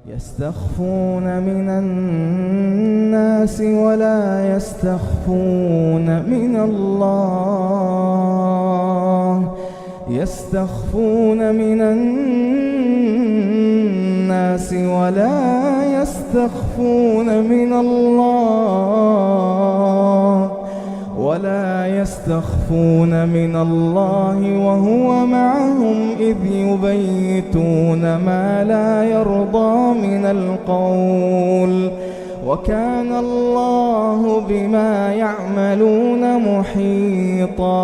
يستخفون من الناس ولا يستخفون من الله. يستخفون من الناس ولا يستخفون من الله، ولا يستخفون من الله وهو معهم إذ يبيتون ما لا يرضى من القول، وكان الله بما يعملون محيطا.